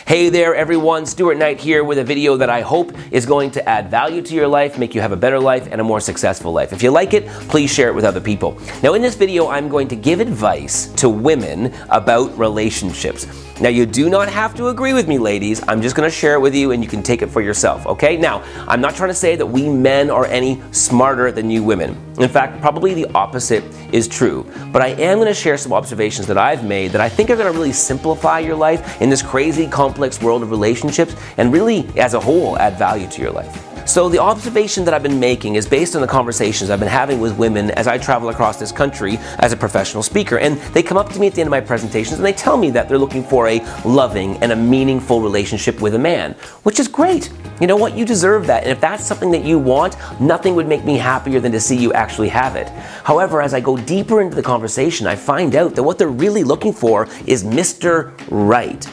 Hey there everyone, Stuart Knight here with a video that I hope is going to add value to your life, make you have a better life and a more successful life. If you like it, please share it with other people. Now in this video, I'm going to give advice to women about relationships. Now you do not have to agree with me, ladies. I'm just going to share it with you and you can take it for yourself, okay? Now, I'm not trying to say that we men are any smarter than you women. In fact, probably the opposite is true. But I am going to share some observations that I've made that I think are going to really simplify your life in this crazy, complex world of relationships and really, as a whole, add value to your life. So the observation that I've been making is based on the conversations I've been having with women as I travel across this country as a professional speaker. And they come up to me at the end of my presentations and they tell me that they're looking for a loving and a meaningful relationship with a man, which is great. You know what? You deserve that. And if that's something that you want, nothing would make me happier than to see you actually have it. However, as I go deeper into the conversation, I find out that what they're really looking for is Mr. Right.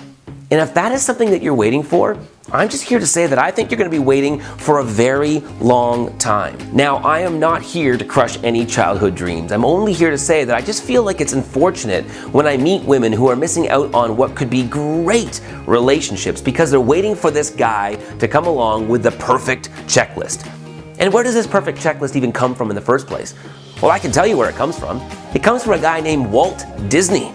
And if that is something that you're waiting for, I'm just here to say that I think you're going to be waiting for a very long time. Now, I am not here to crush any childhood dreams. I'm only here to say that I just feel like it's unfortunate when I meet women who are missing out on what could be great relationships because they're waiting for this guy to come along with the perfect checklist. And where does this perfect checklist even come from in the first place? Well, I can tell you where it comes from. It comes from a guy named Walt Disney.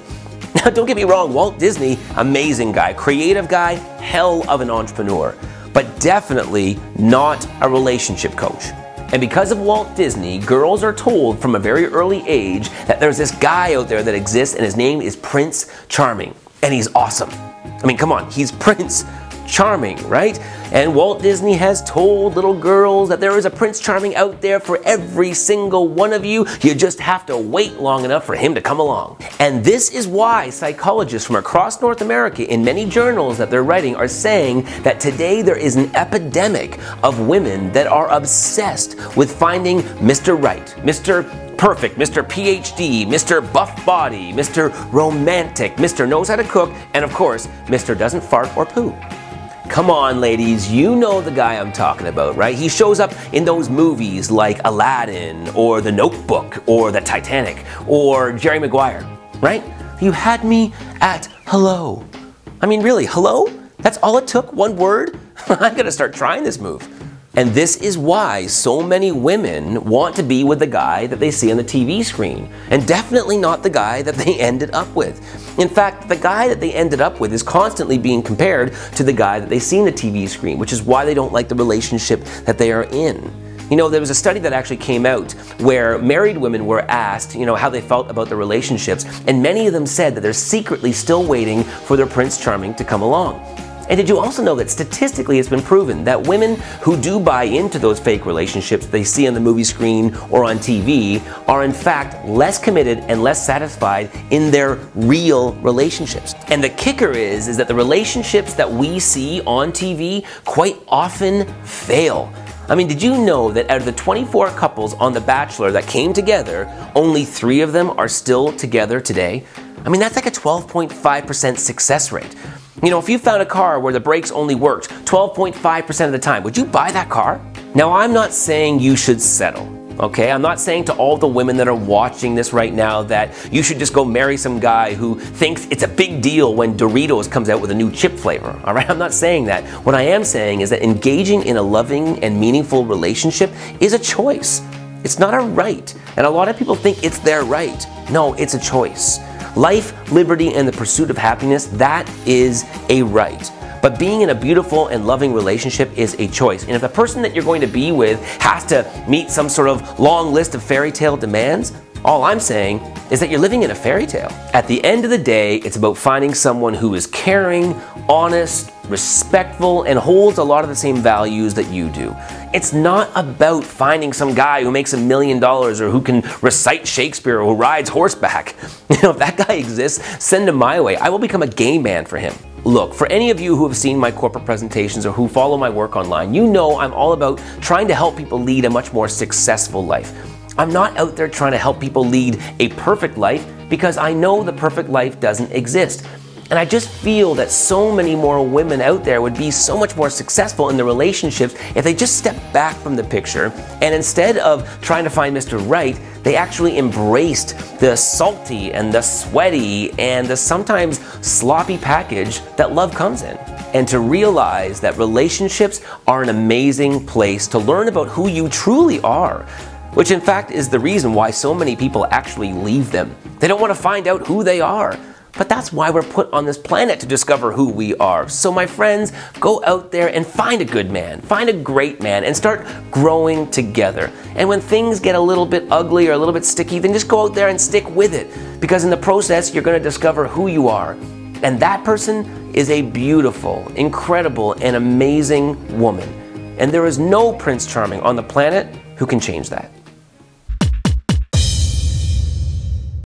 Now, don't get me wrong, Walt Disney, amazing guy, creative guy, hell of an entrepreneur, but definitely not a relationship coach. And because of Walt Disney, girls are told from a very early age that there's this guy out there that exists and his name is Prince Charming, and he's awesome. I mean, come on, he's Prince Charming, right? And Walt Disney has told little girls that there is a Prince Charming out there for every single one of you. You just have to wait long enough for him to come along. And this is why psychologists from across North America in many journals that they're writing are saying that today there is an epidemic of women that are obsessed with finding Mr. Right, Mr. Perfect, Mr. PhD, Mr. Buff Body, Mr. Romantic, Mr. Knows How to Cook, and of course, Mr. Doesn't Fart or Poo. Come on, ladies, you know the guy I'm talking about, right? He shows up in those movies like Aladdin, or The Notebook, or The Titanic, or Jerry Maguire, right? You had me at hello. I mean, really, hello? That's all it took, one word? I'm gonna start trying this move. And this is why so many women want to be with the guy that they see on the TV screen, and definitely not the guy that they ended up with. In fact, the guy that they ended up with is constantly being compared to the guy that they see on the TV screen, which is why they don't like the relationship that they are in. You know, there was a study that actually came out where married women were asked, you know, how they felt about their relationships, and many of them said that they're secretly still waiting for their Prince Charming to come along. And did you also know that statistically it's been proven that women who do buy into those fake relationships they see on the movie screen or on TV are in fact less committed and less satisfied in their real relationships? And the kicker is that the relationships that we see on TV quite often fail. I mean, did you know that out of the 24 couples on The Bachelor that came together, only 3 of them are still together today? I mean, that's like a 12.5% success rate. You know, if you found a car where the brakes only worked 12.5% of the time, would you buy that car? Now, I'm not saying you should settle, okay? I'm not saying to all the women that are watching this right now that you should just go marry some guy who thinks it's a big deal when Doritos comes out with a new chip flavor, all right? I'm not saying that. What I am saying is that engaging in a loving and meaningful relationship is a choice. It's not a right. And a lot of people think it's their right. No, it's a choice. Life, liberty, and the pursuit of happiness, that is a right. But being in a beautiful and loving relationship is a choice. And if the person that you're going to be with has to meet some sort of long list of fairy tale demands, all I'm saying is that you're living in a fairy tale. At the end of the day, it's about finding someone who is caring, honest, respectful, and holds a lot of the same values that you do. It's not about finding some guy who makes $1 million or who can recite Shakespeare or who rides horseback. You know, if that guy exists, send him my way. I will become a gay man for him. Look, for any of you who have seen my corporate presentations or who follow my work online, you know I'm all about trying to help people lead a much more successful life. I'm not out there trying to help people lead a perfect life because I know the perfect life doesn't exist. And I just feel that so many more women out there would be so much more successful in their relationships if they just stepped back from the picture and instead of trying to find Mr. Right, they actually embraced the salty and the sweaty and the sometimes sloppy package that love comes in. and to realize that relationships are an amazing place to learn about who you truly are, which in fact is the reason why so many people actually leave them. They don't want to find out who they are. But that's why we're put on this planet, to discover who we are. So my friends, go out there and find a good man, find a great man, and start growing together. And when things get a little bit ugly or a little bit sticky, then just go out there and stick with it. Because in the process, you're going to discover who you are. And that person is a beautiful, incredible, and amazing woman. And there is no Prince Charming on the planet who can change that.